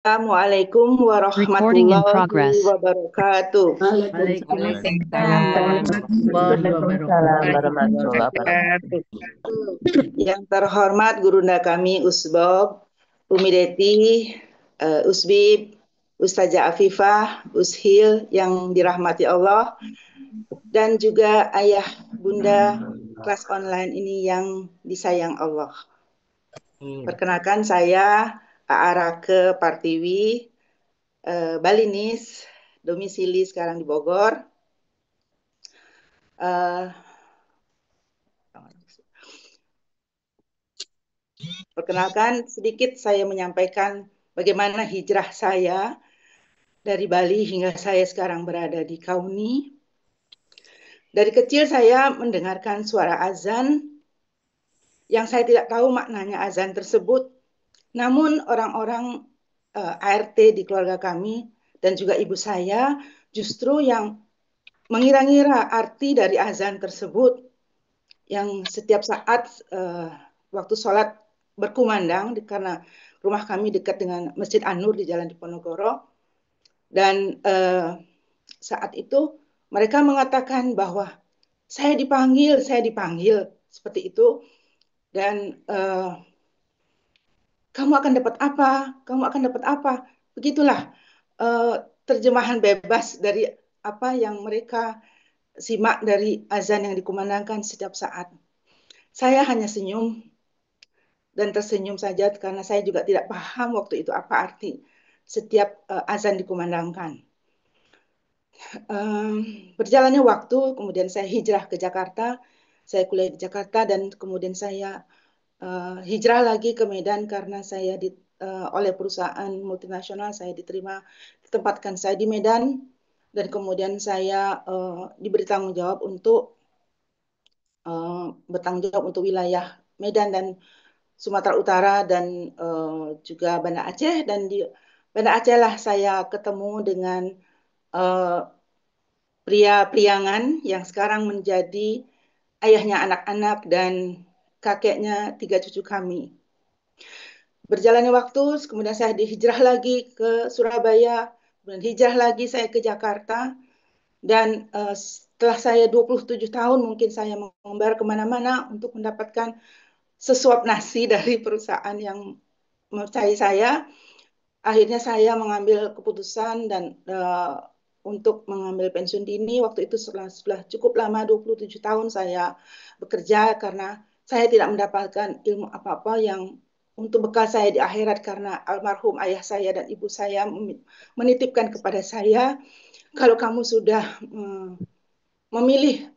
Assalamualaikum Recording in warahmatullahi progress. wabarakatuh. Waalaikumsalam warahmatullahi Waalaikumsalam warahmatullahi wabarakatuh. wabarakatuh. Yang terhormat gurunda kami Usbob, Umi Deti, Usbib, Ustazah Afifah, Ushil yang dirahmati Allah, dan juga ayah bunda kelas online ini yang disayang Allah. Perkenalkan saya Aarake Partiwi, Balinis, domisili sekarang di Bogor. Eh, Perkenalkan sedikit saya menyampaikan bagaimana hijrah saya dari Bali hingga saya sekarang berada di Kauni. Dari kecil saya mendengarkan suara azan yang saya tidak tahu maknanya azan tersebut. Namun orang-orang ART di keluarga kami dan juga ibu saya justru yang mengira-ngira arti dari azan tersebut, yang setiap saat waktu sholat berkumandang karena rumah kami dekat dengan Masjid An-Nur di Jalan Diponegoro, dan saat itu mereka mengatakan bahwa saya dipanggil seperti itu, dan kamu akan dapat apa, kamu akan dapat apa, begitulah eh, terjemahan bebas dari apa yang mereka simak dari azan yang dikumandangkan setiap saat. Saya hanya senyum dan tersenyum saja karena saya juga tidak paham waktu itu apa arti setiap azan dikumandangkan. Berjalannya waktu, kemudian saya hijrah ke Jakarta, saya kuliah di Jakarta, dan kemudian saya hijrah lagi ke Medan karena saya oleh perusahaan multinasional saya diterima, ditempatkan saya di Medan, dan kemudian saya diberi tanggung jawab untuk bertanggung jawab untuk wilayah Medan dan Sumatera Utara dan juga Banda Aceh, dan di Banda Aceh lah saya ketemu dengan eh, pria Priangan yang sekarang menjadi ayahnya anak-anak dan kakeknya tiga cucu kami. Berjalannya waktu, kemudian saya dihijrah lagi ke Surabaya, kemudian hijrah lagi saya ke Jakarta, dan setelah saya 27 tahun mungkin saya mengembara kemana-mana untuk mendapatkan sesuap nasi dari perusahaan yang mempercayai saya. Akhirnya saya mengambil keputusan dan untuk mengambil pensiun dini. Waktu itu sudah cukup lama, 27 tahun saya bekerja karena saya tidak mendapatkan ilmu apa-apa yang untuk bekal saya di akhirat, karena almarhum ayah saya dan ibu saya menitipkan kepada saya, kalau kamu sudah memilih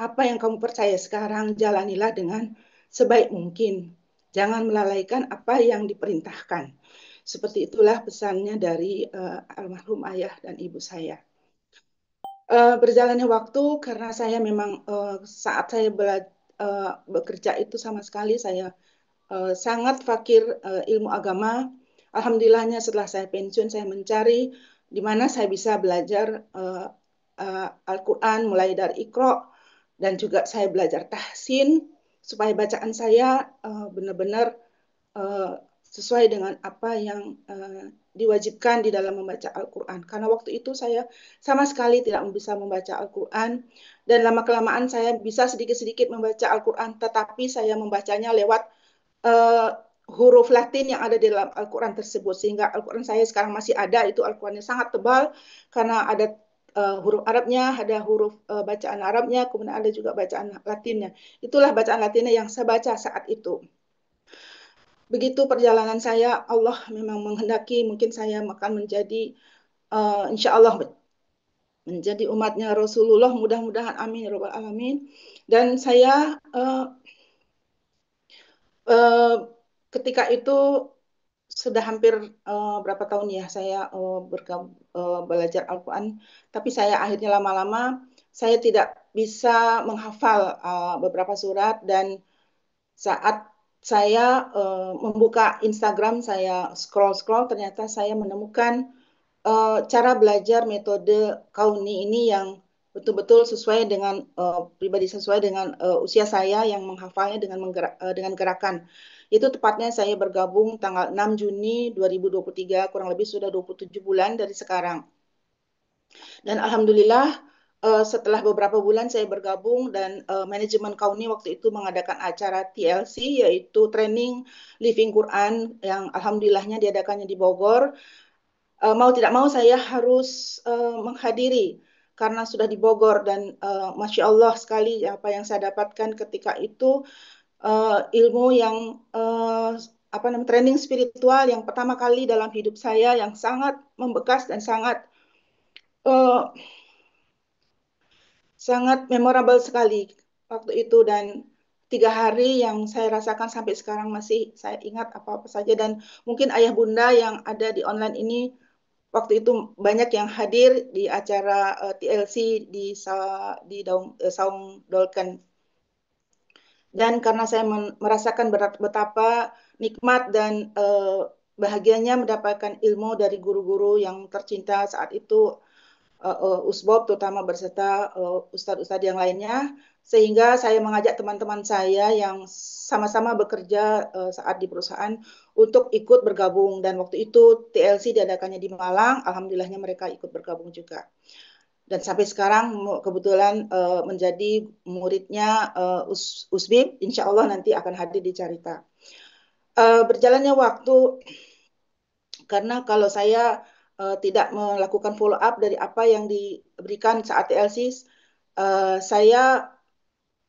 apa yang kamu percaya sekarang, jalanilah dengan sebaik mungkin. Jangan melalaikan apa yang diperintahkan. Seperti itulah pesannya dari almarhum ayah dan ibu saya. Berjalannya waktu, karena saya memang saat saya bekerja itu sama sekali saya sangat fakir ilmu agama. Alhamdulillahnya setelah saya pensiun, saya mencari di mana saya bisa belajar Al-Quran mulai dari Iqra, dan juga saya belajar tahsin supaya bacaan saya benar-benar uh, sesuai dengan apa yang diwajibkan di dalam membaca Al-Quran. Karena waktu itu saya sama sekali tidak bisa membaca Al-Quran, dan lama-kelamaan saya bisa sedikit-sedikit membaca Al-Quran, tetapi saya membacanya lewat uh, huruf Latin yang ada di dalam Al-Quran tersebut, sehingga Al-Quran saya sekarang masih ada, itu Al-Qurannya sangat tebal karena ada huruf Arabnya, ada huruf bacaan Arabnya, kemudian ada juga bacaan Latinnya. Itulah bacaan Latinnya yang saya baca saat itu. Begitu perjalanan saya, Allah memang menghendaki mungkin saya akan menjadi insya Allah menjadi umatnya Rasulullah, mudah-mudahan, amin ya rabbal alamin. Dan saya uh, ketika itu sudah hampir berapa tahun ya saya belajar Al-Quran, tapi saya akhirnya lama-lama saya tidak bisa menghafal beberapa surat, dan saat saya membuka Instagram, saya scroll-scroll, ternyata saya menemukan cara belajar metode Kauni ini yang betul-betul sesuai dengan pribadi, sesuai dengan usia saya yang menghafalnya dengan dengan gerakan Itu tepatnya saya bergabung tanggal 6 Juni 2023, kurang lebih sudah 27 bulan dari sekarang. Dan alhamdulillah setelah beberapa bulan saya bergabung dan manajemen Kauni waktu itu mengadakan acara TLC yaitu Training Living Quran yang alhamdulillahnya diadakannya di Bogor. Mau tidak mau saya harus menghadiri karena sudah di Bogor dan Masya Allah sekali apa yang saya dapatkan ketika itu ilmu yang apa namanya training spiritual yang pertama kali dalam hidup saya yang sangat membekas dan sangat uh, sangat memorable sekali waktu itu dan 3 hari yang saya rasakan sampai sekarang masih saya ingat apa-apa saja dan mungkin ayah bunda yang ada di online ini waktu itu banyak yang hadir di acara TLC di Saung Dolken dan karena saya merasakan betapa nikmat dan bahagianya mendapatkan ilmu dari guru-guru yang tercinta saat itu Usbob terutama berserta ustadz-ustadz yang lainnya sehingga saya mengajak teman-teman saya yang sama-sama bekerja saat di perusahaan untuk ikut bergabung dan waktu itu TLC diadakannya di Malang alhamdulillahnya mereka ikut bergabung juga dan sampai sekarang kebetulan menjadi muridnya Usbib insya Allah nanti akan hadir di Carita berjalannya waktu karena kalau saya tidak melakukan follow up dari apa yang diberikan saat TLC, saya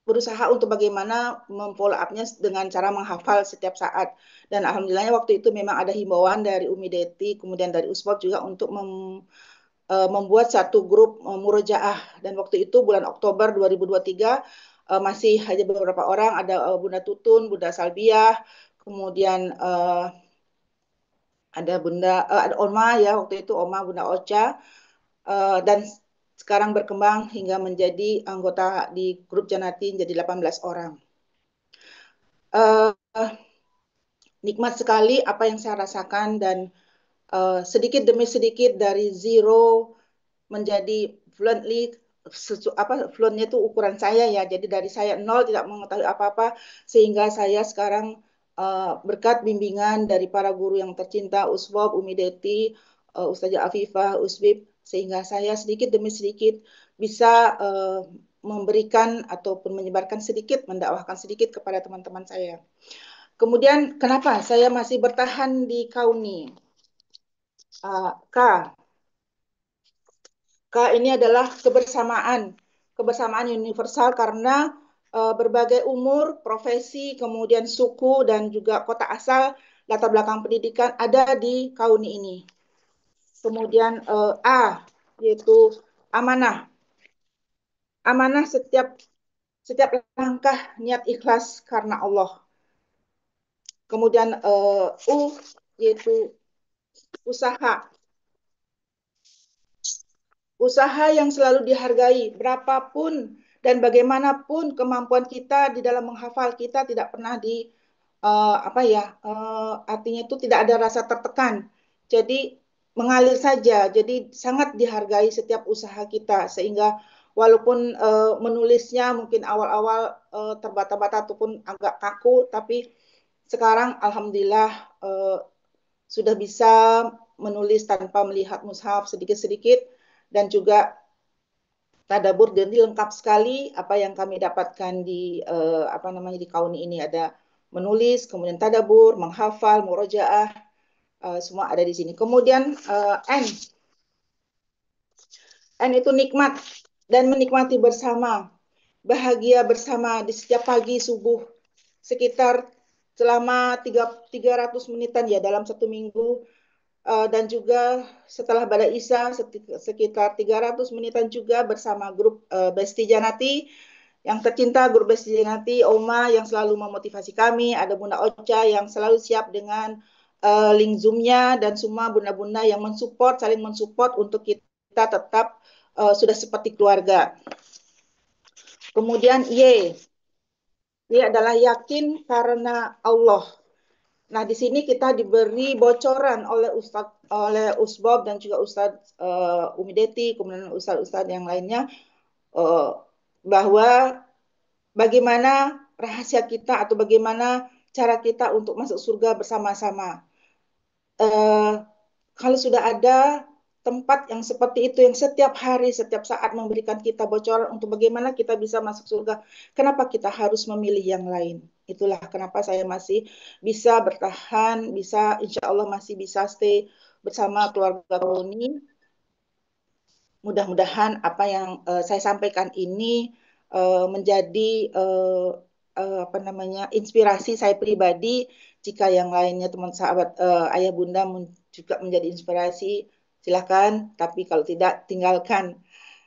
berusaha untuk bagaimana memfollow up-nya dengan cara menghafal setiap saat. Dan alhamdulillahnya waktu itu memang ada himbauan dari Umi Deti, kemudian dari Usbab juga untuk membuat satu grup murojaah. Dan waktu itu bulan Oktober 2023 masih hanya beberapa orang, ada Bunda Tutun, Bunda Salbiah, kemudian ada ada Oma ya waktu itu Oma Bunda Ocha dan sekarang berkembang hingga menjadi anggota di grup Janati jadi 18 orang. Uh, Nikmat sekali apa yang saya rasakan dan sedikit demi sedikit dari zero menjadi fluently fluentnya itu ukuran saya ya jadi dari saya nol tidak mengetahui apa-apa sehingga saya sekarang berkat bimbingan dari para guru yang tercinta Usbob, Umi Deti, Ustazah Afifah, Usbib sehingga saya sedikit demi sedikit bisa memberikan ataupun menyebarkan sedikit mendakwahkan sedikit kepada teman-teman saya. Kemudian kenapa saya masih bertahan di Kauni? K ini adalah kebersamaan universal karena berbagai umur, profesi, kemudian suku dan juga kota asal, latar belakang pendidikan ada di Kauni ini. Kemudian A yaitu amanah. Amanah setiap langkah niat ikhlas karena Allah. Kemudian U yaitu usaha. Usaha yang selalu dihargai, berapapun dan bagaimanapun kemampuan kita di dalam menghafal kita tidak pernah artinya itu tidak ada rasa tertekan. Jadi mengalir saja. Jadi sangat dihargai setiap usaha kita sehingga walaupun menulisnya mungkin awal-awal terbata-bata ataupun agak kaku, tapi sekarang alhamdulillah sudah bisa menulis tanpa melihat mushaf sedikit-sedikit dan juga tadabur jadi lengkap sekali apa yang kami dapatkan di di Kauni ini ada menulis, kemudian tadabur, menghafal, murojaah, semua ada di sini. Kemudian N. N itu nikmat dan menikmati bersama, bahagia bersama di setiap pagi subuh sekitar selama 300 menitan ya dalam satu minggu dan juga setelah Badai Isya sekitar 300 menitan juga bersama grup Besti Janati yang tercinta, grup Besti Janati, Oma yang selalu memotivasi kami, ada Bunda Ocha yang selalu siap dengan link Zoom-nya dan semua bunda-bunda yang mensupport, saling mensupport untuk kita tetap sudah seperti keluarga. Kemudian Y adalah yakin karena Allah. Nah, di sini kita diberi bocoran oleh Usbob dan juga Ustadz Umi Deti, kemudian Ustadz yang lainnya bahwa bagaimana rahasia kita atau bagaimana cara kita untuk masuk surga bersama-sama. Eh, Kalau sudah ada tempat yang seperti itu, yang setiap hari, setiap saat memberikan kita bocoran untuk bagaimana kita bisa masuk surga, kenapa kita harus memilih yang lain? Itulah kenapa saya masih bisa bertahan, bisa insya Allah masih bisa stay bersama keluarga Roni. Mudah-mudahan apa yang saya sampaikan ini menjadi apa namanya inspirasi saya pribadi. Jika yang lainnya teman sahabat ayah bunda juga menjadi inspirasi, silakan. Tapi kalau tidak tinggalkan.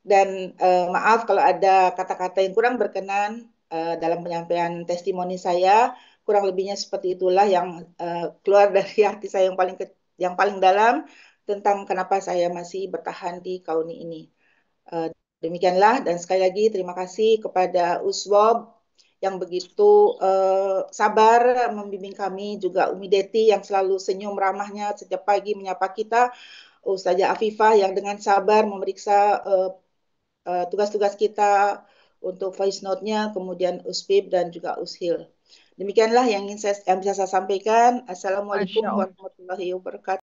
Dan maaf kalau ada kata-kata yang kurang berkenan dalam penyampaian testimoni saya. Kurang lebihnya seperti itulah yang keluar dari hati saya yang paling dalam tentang kenapa saya masih bertahan di kauni ini. Eh, Demikianlah dan sekali lagi terima kasih kepada Uswob yang begitu sabar membimbing kami, juga Umi Deti yang selalu senyum ramahnya setiap pagi menyapa kita, Ustazah Afifah yang dengan sabar memeriksa tugas-tugas kita untuk voice note-nya, kemudian Uspib dan juga Ushil. Demikianlah yang bisa saya sampaikan. Assalamualaikum Masya Allah. warahmatullahi wabarakatuh.